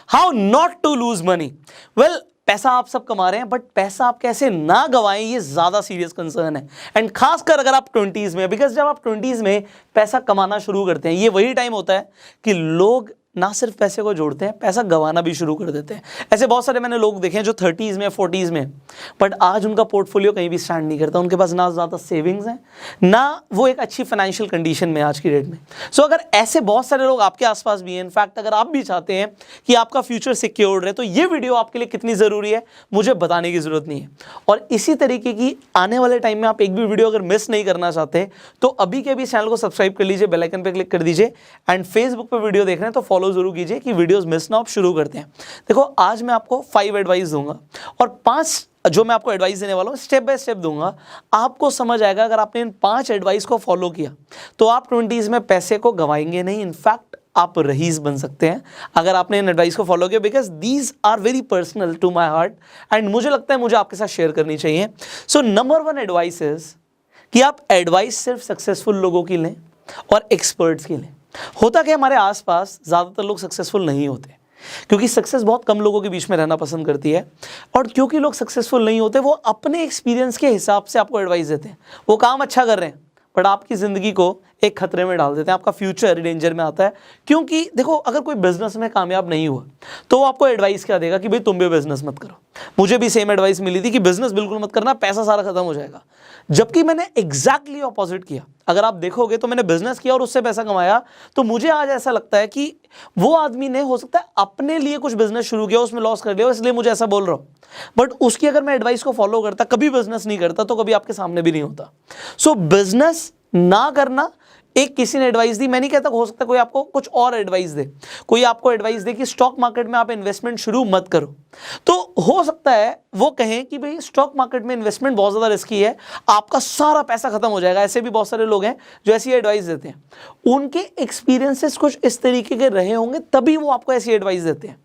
How not to lose money. Well, पैसा आप सब कमा रहे हैं, बट पैसा आप कैसे ना गवाएं, ये ज्यादा सीरियस कंसर्न है। एंड खासकर अगर आप 20s में, बिकॉज जब आप 20s में पैसा कमाना शुरू करते हैं, ये वही टाइम होता है कि लोग ना सिर्फ पैसे को जोड़ते हैं, पैसा गंवाना भी शुरू कर देते हैं। ऐसे बहुत सारे मैंने लोग देखे हैं जो 30s में 40s में, बट आज उनका पोर्टफोलियो कहीं भी स्टैंड नहीं करता। उनके पास ना ज़्यादा सेविंग्स हैं, ना वो एक अच्छी फाइनेंशियल कंडीशन में आज की डेट में। सो अगर ऐसे बहुत सारे लोग आपके आसपास भी हैं, इनफैक्ट अगर आप भी चाहते हैं कि आपका फ्यूचर सिक्योर्ड रहे, तो ये वीडियो आपके लिए कितनी ज़रूरी है मुझे बताने की ज़रूरत नहीं है। और इसी तरीके की आने वाले टाइम में आप एक भी वीडियो अगर मिस नहीं करना चाहते, तो अभी के अभी चैनल को सब्सक्राइब कर लीजिए, बेल आइकन पे क्लिक कर दीजिए, एंड फेसबुक पे वीडियो देख रहे हैं तो फॉलो जरूर कीजिए कि वीडियोस मिस ना हो। शुरू करते हैं। देखो, आज मैं आपको 5 एडवाइस दूंगा और 5 जो मैं आपको एडवाइस देने वाला हूं स्टेप बाय स्टेप दूंगा। आपको समझ आएगा अगर आपने इन 5 एडवाइस को फॉलो किया तो आप 20s में पैसे को गंवाएंगे नहीं, इनफैक्ट आप रईस बन सकते हैं अगर आपने इन एडवाइस को फॉलो किया, because these are very personal to my heart and मुझे लगता है मुझे आपके साथ शेयर करनी चाहिए। सो नंबर 1 एडवाइस इज कि आप एडवाइस सिर्फ सक्सेसफुल लोगों की लें और एक्सपर्ट्स की लें। होता क्या, हमारे आसपास ज़्यादातर लोग सक्सेसफुल नहीं होते क्योंकि सक्सेस बहुत कम लोगों के बीच में रहना पसंद करती है, और क्योंकि लोग सक्सेसफुल नहीं होते वो अपने एक्सपीरियंस के हिसाब से आपको एडवाइस देते हैं। वो काम अच्छा कर रहे हैं बट आपकी ज़िंदगी को एक खतरे में डाल देते हैं, आपका फ्यूचर डेंजर में आता है। क्योंकि देखो, अगर कोई बिजनेस में कामयाब नहीं हुआ तो वो आपको एडवाइस क्या देगा कि भाई तुम भी बिजनेस मत करो। मुझे भी सेम एडवाइस मिली थी कि बिजनेस बिल्कुल मत करना, पैसा सारा खत्म हो जाएगा, जबकि मैंने एग्जैक्टली ऑपोजिट किया। अगर आप देखोगे तो मैंने बिजनेस किया और उससे पैसा कमाया। तो मुझे आज ऐसा लगता है कि वो आदमी ने हो सकता है अपने लिए कुछ बिजनेस शुरू किया, उसमें लॉस कर लिया, इसलिए मुझे ऐसा बोल रहा हूं, बट उसकी अगर मैं एडवाइस को फॉलो करता, कभी बिजनेस नहीं करता, तो कभी आपके सामने भी नहीं होता। सो बिजनेस ना करना एक किसी ने एडवाइस दी, मैं नहीं कहता, हो सकता है कोई आपको कुछ और एडवाइस दे, कोई आपको एडवाइस दे कि स्टॉक मार्केट में आप इन्वेस्टमेंट शुरू मत करो, तो हो सकता है वो कहें कि भाई स्टॉक मार्केट में इन्वेस्टमेंट बहुत ज्यादा रिस्की है, आपका सारा पैसा खत्म हो जाएगा। ऐसे भी बहुत सारे लोग हैं जो ऐसी एडवाइस देते हैं, उनके एक्सपीरियंसेस कुछ इस तरीके के रहे होंगे तभी वो आपको ऐसी एडवाइस देते हैं।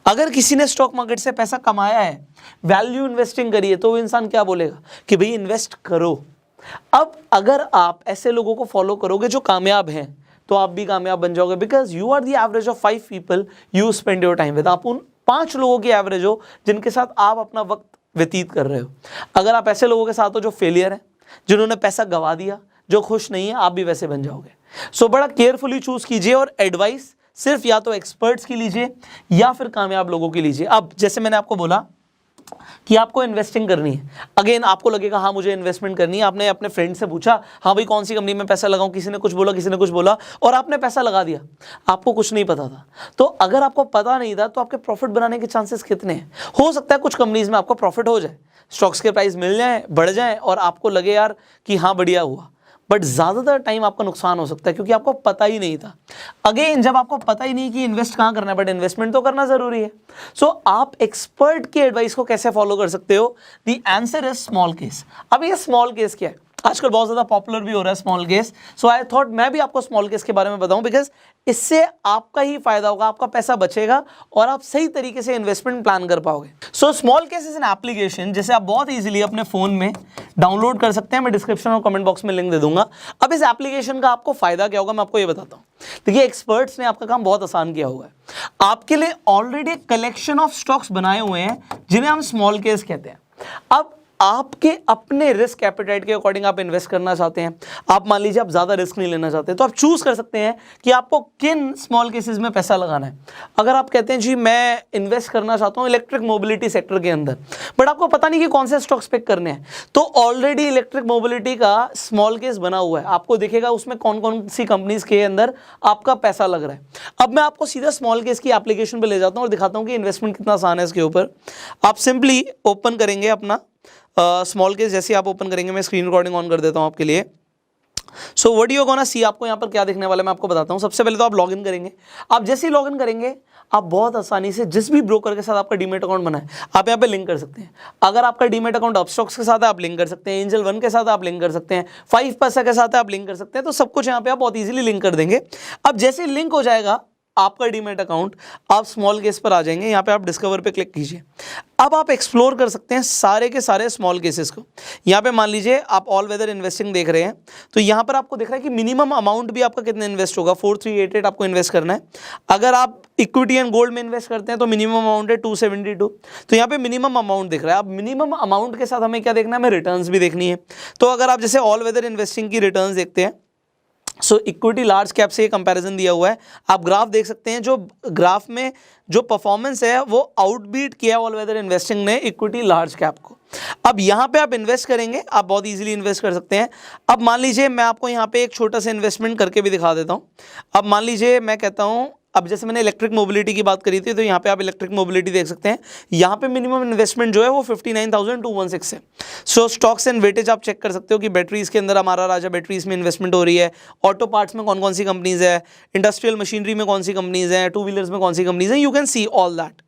अगर किसी ने स्टॉक मार्केट से पैसा कमाया है, वैल्यू इन्वेस्टिंग करी है, तो वो इंसान क्या बोलेगा कि भाई इन्वेस्ट करो। अब अगर आप ऐसे लोगों को फॉलो करोगे जो कामयाब हैं, तो आप भी कामयाब बन जाओगे, because you are the average of 5 people you spend your time with. आप उन 5 लोगों की एवरेज हो जिनके साथ आप अपना वक्त व्यतीत कर रहे हो। अगर आप ऐसे लोगों के साथ हो जो फेलियर है, जिन्होंने पैसा गवा दिया, जो खुश नहीं है, आप भी वैसे बन जाओगे। सो बड़ा केयरफुली चूज कीजिए और एडवाइस सिर्फ या तो एक्सपर्ट्स की लीजिए या फिर कामयाब लोगों की लीजिए। अब जैसे मैंने आपको बोला कि आपको इन्वेस्टिंग करनी है, अगेन आपको लगेगा हाँ मुझे इन्वेस्टमेंट करनी है, आपने अपने फ्रेंड से पूछा हाँ भाई कौन सी कंपनी में पैसा लगाऊं, किसी ने कुछ बोला, किसी ने कुछ बोला, और आपने पैसा लगा दिया, आपको कुछ नहीं पता था। तो अगर आपको पता नहीं था तो आपके प्रॉफिट बनाने के चांसेस कितने हैं? हो सकता है कुछ कंपनीज में आपको प्रॉफिट हो जाए, स्टॉक्स के प्राइस मिल जाए, बढ़ जाए और आपको लगे यार कि हाँ बढ़िया हुआ, बट ज़्यादातर टाइम आपका नुकसान हो सकता है क्योंकि आपको पता ही नहीं था। अगेन जब आपको पता ही नहीं कि इन्वेस्ट कहाँ करना है, बट इन्वेस्टमेंट तो करना ज़रूरी है। सो आप एक्सपर्ट की एडवाइस को कैसे फॉलो कर सकते हो? The answer is small case. अब ये स्मॉल केस क्या है? आजकल बहुत ज़्यादा पॉपुलर भी हो रहा है small case. So I thought मैं भी आपको स्मॉल केस के बारे में बताऊं, बिकॉज इससे आपका ही फायदा होगा, आपका पैसा बचेगा और आप सही तरीके से इन्वेस्टमेंट प्लान कर पाओगे। So small case is an application जिसे आप बहुत इजीली अपने फोन में डाउनलोड कर सकते हैं। मैं डिस्क्रिप्शन और कमेंट बॉक्स में लिंक दे दूंगा। अब इस एप्लीकेशन का आपको फायदा क्या होगा मैं आपको ये बताता हूँ। देखिए, एक्सपर्ट्स ने आपका काम बहुत आसान किया हुआ है। आपके लिए ऑलरेडी एक कलेक्शन ऑफ स्टॉक्स बनाए हुए हैं जिन्हें हम स्मॉल केस कहते हैं। अब आपके अपने रिस्क एपेटाइट के अकॉर्डिंग आप इन्वेस्ट करना चाहते हैं, आप मान लीजिए आप ज़्यादा रिस्क नहीं लेना चाहते, तो आप चूज कर सकते हैं कि आपको किन स्मॉल केसेस में पैसा लगाना है। अगर आप कहते हैं जी मैं इन्वेस्ट करना चाहता हूँ इलेक्ट्रिक मोबिलिटी सेक्टर के अंदर, बट आपको पता नहीं कि कौन से स्टॉक्स पिक करने हैं, तो ऑलरेडी इलेक्ट्रिक मोबिलिटी का स्मॉल केस बना हुआ है, आपको दिखेगा उसमें कौन कौन सी कंपनीज के अंदर आपका पैसा लग रहा है। अब मैं आपको सीधा स्मॉल केस की एप्लीकेशन पर ले जाता हूँ और दिखाता हूँ कि इन्वेस्टमेंट कितना आसान है इसके ऊपर। आप सिंपली ओपन करेंगे अपना स्मॉल केस। जैसे आप ओपन करेंगे, मैं स्क्रीन रिकॉर्डिंग ऑन कर देता हूं आपके लिए। So what you gonna see, आपको यहां पर क्या दिखने वाला है मैं आपको बताता हूं। सबसे पहले तो आप लॉगिन करेंगे। आप जैसे ही लॉगिन करेंगे आप बहुत आसानी से जिस भी ब्रोकर के साथ आपका डीमेट अकाउंट बना है आप यहां पे लिंक कर सकते हैं। अगर आपका डीमेट अकाउंट अपस्टॉक्स के साथ है आप लिंक कर सकते हैं, एंजल 1 के साथ आप लिंक कर सकते हैं, 5 पैसा के साथ आप लिंक कर सकते हैं। तो सब कुछ यहां पे आप बहुत ईजिली लिंक कर देंगे। अब जैसे लिंक हो जाएगा आपका डीमैट अकाउंट, आप स्मॉल केस पर आ जाएंगे, यहाँ पे आप डिस्कवर पे क्लिक कीजिए। अब आप एक्सप्लोर कर सकते हैं सारे के सारे स्मॉल केसेस को। यहाँ पे मान लीजिए आप ऑल वेदर इन्वेस्टिंग देख रहे हैं, तो यहाँ पर आपको दिख रहा है कि मिनिमम अमाउंट भी आपका कितना इन्वेस्ट होगा, 4388 आपको इन्वेस्ट करना है। अगर आप इक्विटी एंड गोल्ड में इन्वेस्ट करते हैं तो मिनिमम अमाउंट है 272, तो यहाँ पे मिनिमम अमाउंट दिख रहा है। अब मिनिमम अमाउंट के साथ हमें क्या देखना है, हमें रिटर्न्स भी देखनी है। तो अगर आप जैसे ऑल वेदर इन्वेस्टिंग की रिटर्न्स देखते हैं, सो इक्विटी लार्ज कैप से ये कंपैरिजन दिया हुआ है, आप ग्राफ देख सकते हैं। जो ग्राफ में जो परफॉर्मेंस है वो आउटबीट किया ऑल वेदर इन्वेस्टिंग ने इक्विटी लार्ज कैप को। अब यहाँ पे आप इन्वेस्ट करेंगे, आप बहुत इजीली इन्वेस्ट कर सकते हैं। अब मान लीजिए मैं आपको यहाँ पे एक छोटा सा इन्वेस्टमेंट करके भी दिखा देता हूँ। अब मान लीजिए मैं कहता हूँ, अब जैसे मैंने इलेक्ट्रिक मोबिलिटी की बात करी थी, तो यहाँ पे आप इलेक्ट्रिक मोबिलिटी देख सकते हैं। यहाँ पे मिनिमम इन्वेस्टमेंट जो है वो 59,216 है। सो स्टॉक्स एंड वेटेज आप चेक कर सकते हो कि बैटरीज के अंदर हमारा राजा बैटरीज में इन्वेस्टमेंट हो रही है, ऑटो पार्ट्स में कौन कौन सी कंपनीज है, इंडस्ट्रियल मशीनरी में कौन सी कंपनीज हैं, टू व्हीलर्स में कौन सी कंपनीज हैं, you can see all that.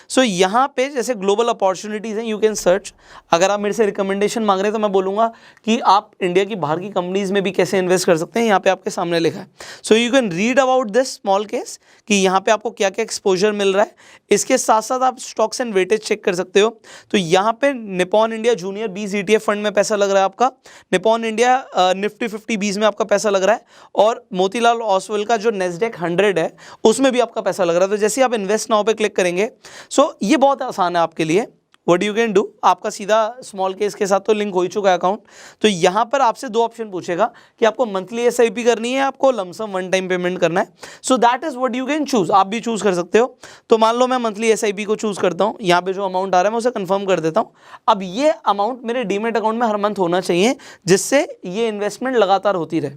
So यहाँ पे जैसे ग्लोबल अपॉर्चुनिटीज़ हैं, यू कैन सर्च। अगर आप मेरे से रिकमेंडेशन मांग रहे हैं तो मैं बोलूँगा कि आप इंडिया की बाहर की कंपनीज में भी कैसे इन्वेस्ट कर सकते हैं, यहाँ पे आपके सामने लिखा है। So you can read about this small case कि यहाँ पे आपको क्या क्या एक्सपोजर मिल रहा है। इसके साथ साथ आप स्टॉक्स एंड वेटेज चेक कर सकते हो। तो यहाँ पे Nippon India junior 20 ETF fund में पैसा लग रहा है आपका, निपॉन इंडिया निफ्टी 50 20 में आपका पैसा लग रहा है, और मोतीलाल ओसवाल का जो नेस्डेक 100 है उसमें भी आपका पैसा लग रहा है। तो जैसे आप इन्वेस्ट नाउ पे क्लिक करेंगे, सो ये बहुत आसान है आपके लिए। व्हाट यू कैन डू, आपका सीधा स्मॉल केस के साथ तो लिंक हो ही चुका है अकाउंट। तो यहाँ पर आपसे दो ऑप्शन पूछेगा कि आपको मंथली SIP करनी है, आपको लमसम वन टाइम पेमेंट करना है। So that is what you can choose, आप भी चूज कर सकते हो। तो मान लो मैं मंथली SIP को चूज करता हूँ, यहाँ पे जो अमाउंट आ रहा है मैं उसे कंफर्म कर देता हूँ। अब ये अमाउंट मेरे डीमेट अकाउंट में हर मंथ होना चाहिए, जिससे ये इन्वेस्टमेंट लगातार होती रहे।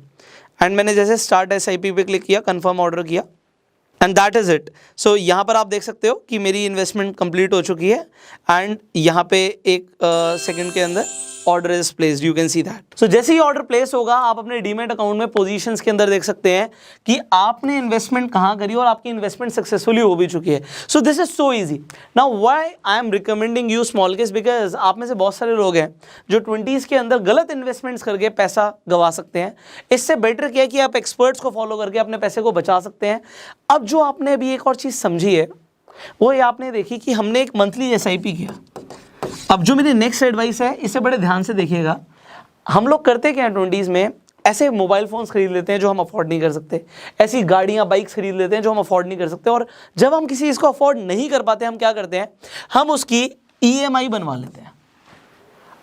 एंड मैंने जैसे स्टार्ट SIP पे क्लिक किया, कंफर्म ऑर्डर किया, एंड दैट इज़ इट। सो यहाँ पर आप देख सकते हो कि मेरी इन्वेस्टमेंट कंप्लीट हो चुकी है, एंड यहाँ पे एक सेकंड के अंदर order is placed, you can see that. So जैसे ही ऑर्डर प्लेस होगा, आप अपने डीमेट अकाउंट में पोजीशंस के अंदर देख सकते हैं कि आपने इन्वेस्टमेंट कहाँ करी और आपकी इन्वेस्टमेंट सक्सेसफुली हो भी चुकी है। So this is so easy. Now why I am recommending you small case, because आप में से बहुत सारे लोग हैं जो 20s के अंदर गलत इन्वेस्टमेंट्स करके पैसा गंवा सकते हैं। इससे बेटर क्या है कि आप एक्सपर्ट्स को फॉलो करके अपने पैसे को बचा सकते हैं। अब जो आपने अभी एक और चीज़ समझी है वो ये आपने देखी कि हमने एक मंथली SIP किया। अब जो मेरी नेक्स्ट एडवाइस है, इसे बड़े ध्यान से देखिएगा। हम लोग करते क्या हैं 20s में, ऐसे मोबाइल फ़ोन्स खरीद लेते हैं जो हम अफोर्ड नहीं कर सकते, ऐसी गाड़ियाँ बाइक्स खरीद लेते हैं जो हम अफोर्ड नहीं कर सकते, और जब हम किसी इसको अफोर्ड नहीं कर पाते हम क्या करते हैं, हम उसकी EMI बनवा लेते हैं।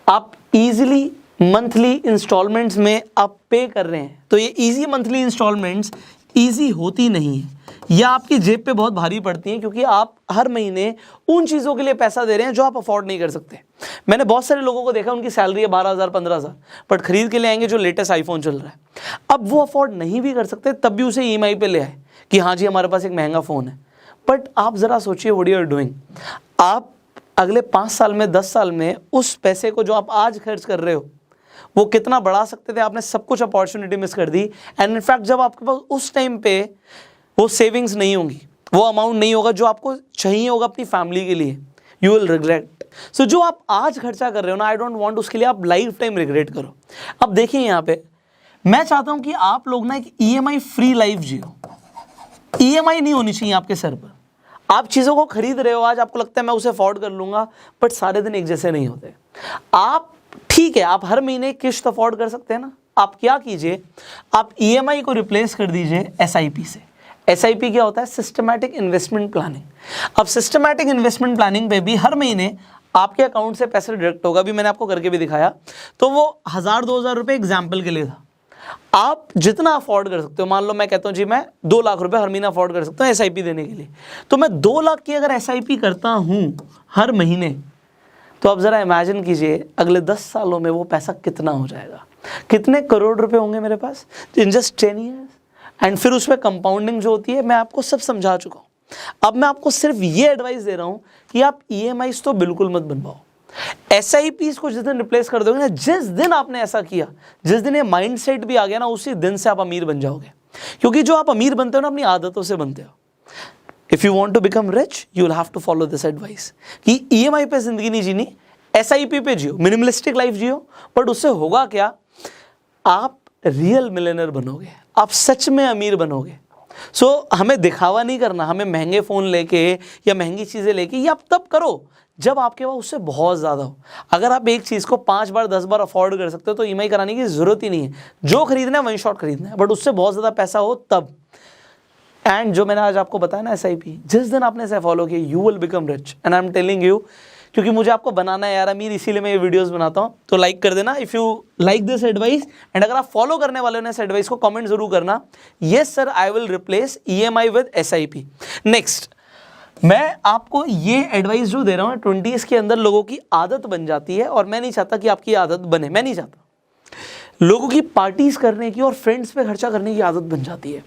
आप ईजिली मंथली इंस्टॉलमेंट्स में आप पे कर रहे हैं, तो ये ईजी मंथली इंस्टॉलमेंट्स ईजी होती नहीं है, या आपकी जेब पे बहुत भारी पड़ती हैं, क्योंकि आप हर महीने उन चीज़ों के लिए पैसा दे रहे हैं जो आप अफोर्ड नहीं कर सकते। मैंने बहुत सारे लोगों को देखा, उनकी सैलरी है 12,000 15,000, बट खरीद के ले आएंगे जो लेटेस्ट आईफोन चल रहा है। अब वो अफोर्ड नहीं भी कर सकते, तब भी उसे EMI पे ले आए कि हाँ जी हमारे पास एक महंगा फ़ोन है। बट आप ज़रा सोचिए व्हाट यू आर डूइंग। आप अगले 5 साल में 10 साल में उस पैसे को जो आप आज खर्च कर रहे हो वो कितना बढ़ा सकते थे। आपने सब कुछ अपॉर्चुनिटी मिस कर दी, एंड इनफैक्ट जब आपके पास उस टाइम पे वो सेविंग्स नहीं होंगी, वो अमाउंट नहीं होगा जो आपको चाहिए होगा अपनी फैमिली के लिए, यू विल रिग्रेट। सो जो आप आज खर्चा कर रहे हो ना, आई डोंट वांट उसके लिए आप लाइफ टाइम रिग्रेट करो। अब देखिए यहाँ पे मैं चाहता हूँ कि आप लोग ना एक EMI फ्री लाइफ जियो। EMI नहीं होनी चाहिए आपके सर पर। आप चीज़ों को खरीद रहे हो, आज आपको लगता है मैं उसे अफोर्ड कर लूँगा, बट सारे दिन एक जैसे नहीं होते। आप ठीक है, आप हर महीने किश्त अफोर्ड कर सकते हैं ना, आप क्या कीजिए, आप EMI को रिप्लेस कर दीजिए SIP से। SIP क्या होता है, सिस्टमैटिक इन्वेस्टमेंट प्लानिंग। अब सिस्टमैटिक इन्वेस्टमेंट प्लानिंग पे भी हर महीने आपके अकाउंट से पैसा डिडक्ट होगा। अभी मैंने आपको करके भी दिखाया, तो वो 1000-2000 रुपये एग्जाम्पल के लिए था। आप जितना अफोर्ड कर सकते हो, मान लो मैं कहता हूँ जी मैं 2 लाख रुपए हर महीना अफोर्ड कर सकता हूँ SIP देने के लिए, तो मैं 2 लाख की अगर SIP करता हूँ हर महीने, तो आप ज़रा इमेजिन कीजिए अगले 10 सालों में वो पैसा कितना हो जाएगा, कितने करोड़ रुपए होंगे मेरे पास इन जस्ट 10 ईयर्स। एंड फिर उसमें कंपाउंडिंग जो होती है, मैं आपको सब समझा चुका हूँ। अब मैं आपको सिर्फ ये एडवाइस दे रहा हूँ कि आप EMIs तो बिल्कुल मत बनवाओ। SIPs को जिस दिन रिप्लेस कर दोगे ना, जिस दिन आपने ऐसा किया, जिस दिन ये माइंडसेट भी आ गया ना, उसी दिन से आप अमीर बन जाओगे। क्योंकि जो आप अमीर बनते हो ना, अपनी आदतों से बनते हो। If you want to become rich, you will have to follow this advice कि EMI पे जिंदगी नहीं जीनी, SIP पे जियो, मिनिमलिस्टिक लाइफ जियो। बट उससे होगा क्या, आप रियल मिलियनर बनोगे, आप सच में अमीर बनोगे। हमें दिखावा नहीं करना, हमें महंगे फ़ोन लेके या महंगी चीज़ें लेके, ये आप तब करो जब आपके पास उससे बहुत ज़्यादा हो। अगर आप एक चीज़ को 5 बार 10 बार अफोर्ड कर सकते हो तो ईएमआई कराने की ज़रूरत ही नहीं है। जो खरीदना है वन शॉट खरीदना है, बट उससे बहुत ज़्यादा पैसा हो तब। एंड जो मैंने आज आपको बताया ना SIP, जिस दिन आपने इसे फॉलो किया you will become rich, and I am telling you, क्योंकि मुझे आपको बनाना है यार अमीर, इसीलिए मैं ये वीडियोस बनाता हूँ। तो लाइक कर देना if you like this advice, and अगर आप फॉलो करने वाले हो इस एडवाइस को, कमेंट जरूर करना yes sir I will replace EMI with SIP। Next, मैं आपको ये एडवाइस जो दे रहा हूँ 20s के अंदर लोगों की आदत बन जाती है, और मैं नहीं चाहता कि आपकी आदत बने। मैं नहीं चाहता लोगों की पार्टीज करने की और फ्रेंड्स पे खर्चा करने की आदत बन जाती है।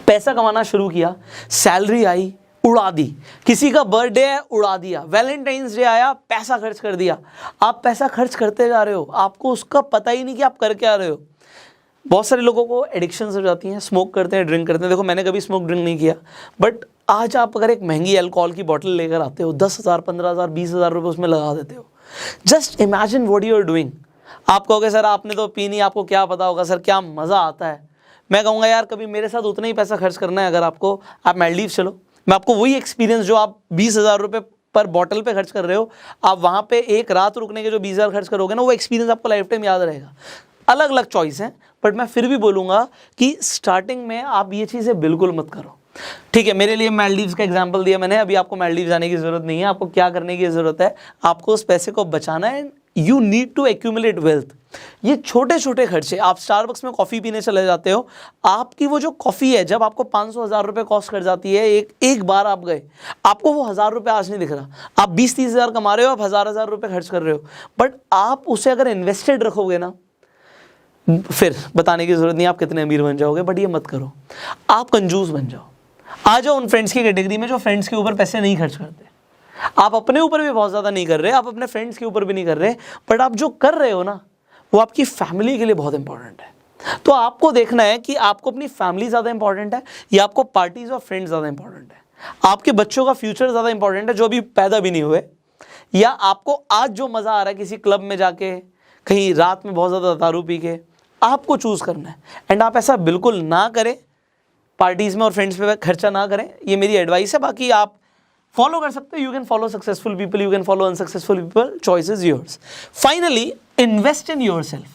पैसा कमाना शुरू किया, सैलरी आई, उड़ा दी, किसी का बर्थडे है उड़ा दिया, वैलेंटाइंस डे आया पैसा खर्च कर दिया। आप पैसा खर्च करते जा रहे हो, आपको उसका पता ही नहीं कि आप कर क्या रहे हो। बहुत सारे लोगों को एडिक्शंस हो जाती हैं, स्मोक करते हैं, ड्रिंक करते हैं। देखो मैंने कभी स्मोक ड्रिंक नहीं किया, बट आज आप अगर एक महंगी अल्कोहल की बॉटल लेकर आते हो, 10,000 15,000 20,000 रुपये उसमें लगा देते हो। Just imagine what you are doing. आप कहोगे सर आपने तो पी नहीं, आपको क्या पता होगा सर क्या मज़ा आता है। मैं कहूँगा यार कभी मेरे साथ उतना ही पैसा खर्च करना है अगर आपको, आप मालदीव चलो, मैं आपको वही एक्सपीरियंस जो आप 20,000 रुपये पर बॉटल पे खर्च कर रहे हो, आप वहाँ पे एक रात रुकने के जो 20,000 खर्च करोगे ना, वो एक्सपीरियंस आपको लाइफ टाइम याद रहेगा। अलग अलग चॉइस हैं, बट मैं फिर भी बोलूँगा कि स्टार्टिंग में आप ये चीज़ें बिल्कुल मत करो। ठीक है, मेरे लिए मालदीव्स का एग्जांपल दिया मैंने, अभी आपको मालदीव जाने की ज़रूरत नहीं है। आपको क्या करने की ज़रूरत है, आपको उस पैसे को बचाना है। You need to accumulate wealth. ये छोटे छोटे खर्चे, आप स्टारबक्स में कॉफ़ी पीने चले जाते हो, आपकी वो जो कॉफ़ी है जब आपको 500-1000 रुपये कॉस्ट कर जाती है, एक बार आप गए, आपको वो 1000 रुपये आज नहीं दिख रहा। आप 20-30 हज़ार कमा रहे हो, आप 1000 रुपये खर्च कर रहे हो, बट आप उसे अगर इन्वेस्टेड रखोगे ना, फिर बताने की ज़रूरत नहीं आप कितने अमीर बन जाओगे। बट ये मत करो, आप कंजूस बन जाओ। आ जाओ उन फ्रेंड्स की कैटेगरी में जो फ्रेंड्स के ऊपर पैसे नहीं खर्च करते। आप अपने ऊपर भी बहुत ज़्यादा नहीं कर रहे, आप अपने फ्रेंड्स के ऊपर भी नहीं कर रहे, बट आप जो कर रहे हो ना वो आपकी फैमिली के लिए बहुत इंपॉर्टेंट है। तो आपको देखना है कि आपको अपनी फैमिली ज़्यादा इंपॉर्टेंट है या आपको पार्टीज और फ्रेंड्स ज़्यादा इंपॉर्टेंट है, आपके बच्चों का फ्यूचर ज़्यादा इंपॉर्टेंट है जो अभी पैदा भी नहीं हुए, या आपको आज जो मज़ा आ रहा है किसी क्लब में जाके, कहीं रात में बहुत ज़्यादा दारू पी के, आपको चूज़ करना है। एंड आप ऐसा बिल्कुल ना करें, पार्टीज़ में और फ्रेंड्स पे खर्चा ना करें, ये मेरी एडवाइस है। बाकी आप फॉलो कर सकते हो, you can follow successful people, you can follow unsuccessful people, choice is yours. Finally, invest in yourself.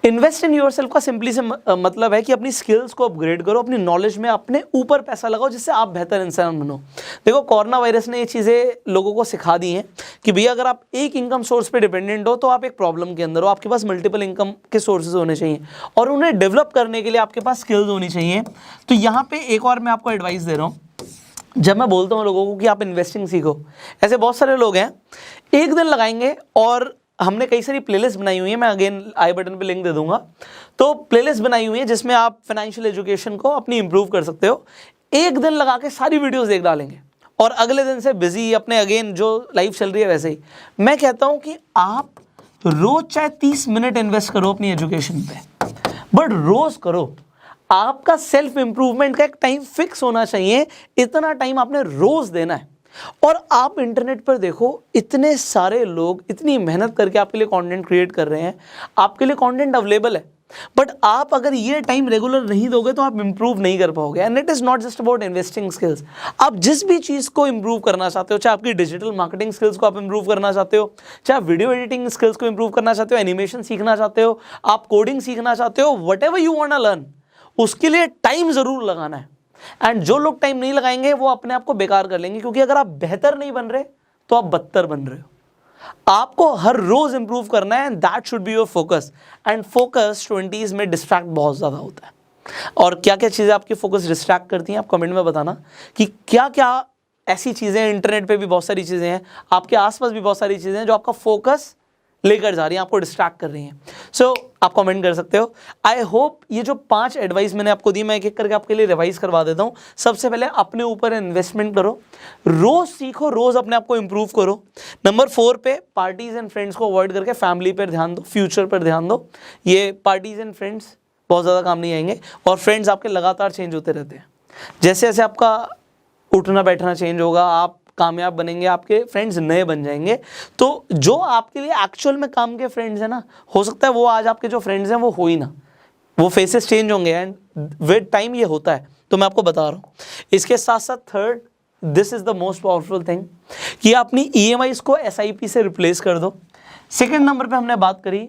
Invest in yourself का सिंपली से मतलब है कि अपनी स्किल्स को अपग्रेड करो, अपनी नॉलेज में अपने ऊपर पैसा लगाओ जिससे आप बेहतर इंसान बनो। देखो कोरोना वायरस ने ये चीज़ें लोगों को सिखा दी हैं कि भैया अगर आप एक इनकम सोर्स पे डिपेंडेंट हो तो आप एक प्रॉब्लम के अंदर हो। आपके पास मल्टीपल इनकम के सोर्सेज होने चाहिए और उन्हें डेवलप करने के लिए आपके पास स्किल्स होनी चाहिए। तो यहाँ पे एक और मैं आपको एडवाइस दे रहा हूँ। जब मैं बोलता हूँ लोगों को कि आप इन्वेस्टिंग सीखो, ऐसे बहुत सारे लोग हैं एक दिन लगाएंगे, और हमने कई सारी प्लेलिस्ट बनाई हुई है, मैं अगेन आई बटन पे लिंक दे दूंगा। तो प्लेलिस्ट बनाई हुई है जिसमें आप फाइनेंशियल एजुकेशन को अपनी इंप्रूव कर सकते हो। एक दिन लगा के सारी वीडियोस देख डालेंगे और अगले दिन से बिजी अपने अगेन जो लाइफ चल रही है वैसे ही। मैं कहता हूँ कि आप रोज चाहे 30 मिनट इन्वेस्ट करो अपनी एजुकेशन पे, बट रोज करो। आपका सेल्फ इंप्रूवमेंट का एक टाइम फिक्स होना चाहिए, इतना टाइम आपने रोज देना है। और आप इंटरनेट पर देखो, इतने सारे लोग इतनी मेहनत करके आपके लिए कंटेंट क्रिएट कर रहे हैं, आपके लिए कंटेंट अवेलेबल है, बट आप अगर ये टाइम रेगुलर नहीं दोगे तो आप इंप्रूव नहीं कर पाओगे। And it is not just about investing skills. आप जिस भी चीज़ को इंप्रूव करना चाहते हो, चाहे आपकी डिजिटल मार्केटिंग स्किल्स को आप इंप्रूव करना चाहते हो, चाहे वीडियो एडिटिंग स्किल्स को इंप्रूव करना चाहते हो, एनिमेशन सीखना चाहते हो, आप कोडिंग सीखना चाहते हो, whatever you want to learn, उसके लिए टाइम ज़रूर लगाना है। एंड जो लोग टाइम नहीं लगाएंगे वो अपने आप को बेकार कर लेंगे, क्योंकि अगर आप बेहतर नहीं बन रहे तो आप बदतर बन रहे हो। आपको हर रोज इंप्रूव करना है, and that should be your focus. And focus 20s में डिस्ट्रैक्ट बहुत ज़्यादा होता है। और क्या क्या चीज़ें आपकी फोकस डिस्ट्रैक्ट करती हैं, आप कमेंट में बताना कि क्या क्या ऐसी चीज़ें हैं। इंटरनेट पे भी बहुत सारी चीज़ें हैं, आपके आसपास भी बहुत सारी चीज़ें हैं जो आपका फोकस लेकर जा रही हैं, आपको डिस्ट्रैक्ट कर रही हैं। सो आप कमेंट कर सकते हो। आई होप ये जो 5 एडवाइस मैंने आपको दी, मैं एक एक करके आपके लिए रिवाइज करवा देता हूँ। सबसे पहले अपने ऊपर इन्वेस्टमेंट करो, रोज सीखो, रोज अपने आप को इंप्रूव करो। नंबर 4 पे पार्टीज एंड फ्रेंड्स को अवॉइड करके फैमिली पर ध्यान दो, फ्यूचर पर ध्यान दो। ये पार्टीज एंड फ्रेंड्स बहुत ज़्यादा काम नहीं आएंगे, और फ्रेंड्स आपके लगातार चेंज होते रहते हैं। जैसे जैसे आपका उठना बैठना चेंज होगा, आप कामयाब बनेंगे, आपके फ्रेंड्स नए बन जाएंगे। तो जो आपके लिए एक्चुअल में काम के फ्रेंड्स हैं ना, हो सकता है वो आज आपके जो फ्रेंड्स हैं वो हो ही ना, वो फेसेस चेंज होंगे, एंड विद टाइम ये होता है। तो मैं आपको बता रहा हूँ। इसके साथ साथ third, this is the most powerful thing, कि अपनी EMIs को SIP से रिप्लेस कर दो। सेकेंड नंबर पे हमने बात करी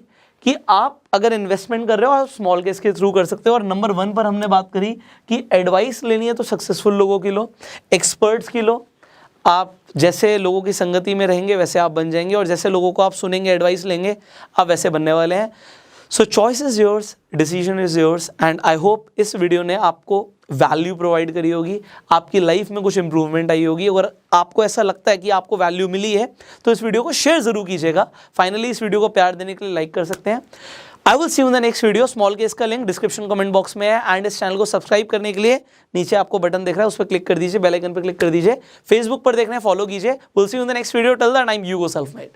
कि आप अगर इन्वेस्टमेंट कर रहे हो आप स्मॉल केस के थ्रू कर सकते हो। और नंबर 1 पर हमने बात करी कि एडवाइस लेनी है तो सक्सेसफुल लोगों की लो, एक्सपर्ट्स की लो। आप जैसे लोगों की संगति में रहेंगे वैसे आप बन जाएंगे, और जैसे लोगों को आप सुनेंगे, एडवाइस लेंगे, आप वैसे बनने वाले हैं। सो choice is yours, decision is yours, and I hope इस वीडियो ने आपको वैल्यू प्रोवाइड करी होगी, आपकी लाइफ में कुछ इंप्रूवमेंट आई होगी। अगर आपको ऐसा लगता है कि आपको वैल्यू मिली है तो इस वीडियो को शेयर जरूर कीजिएगा। फाइनली इस वीडियो को प्यार देने के लिए लाइक कर सकते हैं। I will see you in the next video. Small case का लिंक डिस्क्रिप्शन कमेंट बॉक्स में है, एंड इस चैनल को सब्सक्राइब करने के लिए नीचे आपको बटन दिख रहा है, उस पर क्लिक कर दीजिए, बेल आइकन पर क्लिक कर दीजिए। फेसबुक पर देख रहे हैं, फॉलो कीजिए। Will see you in the next video. Till the time, you go self made.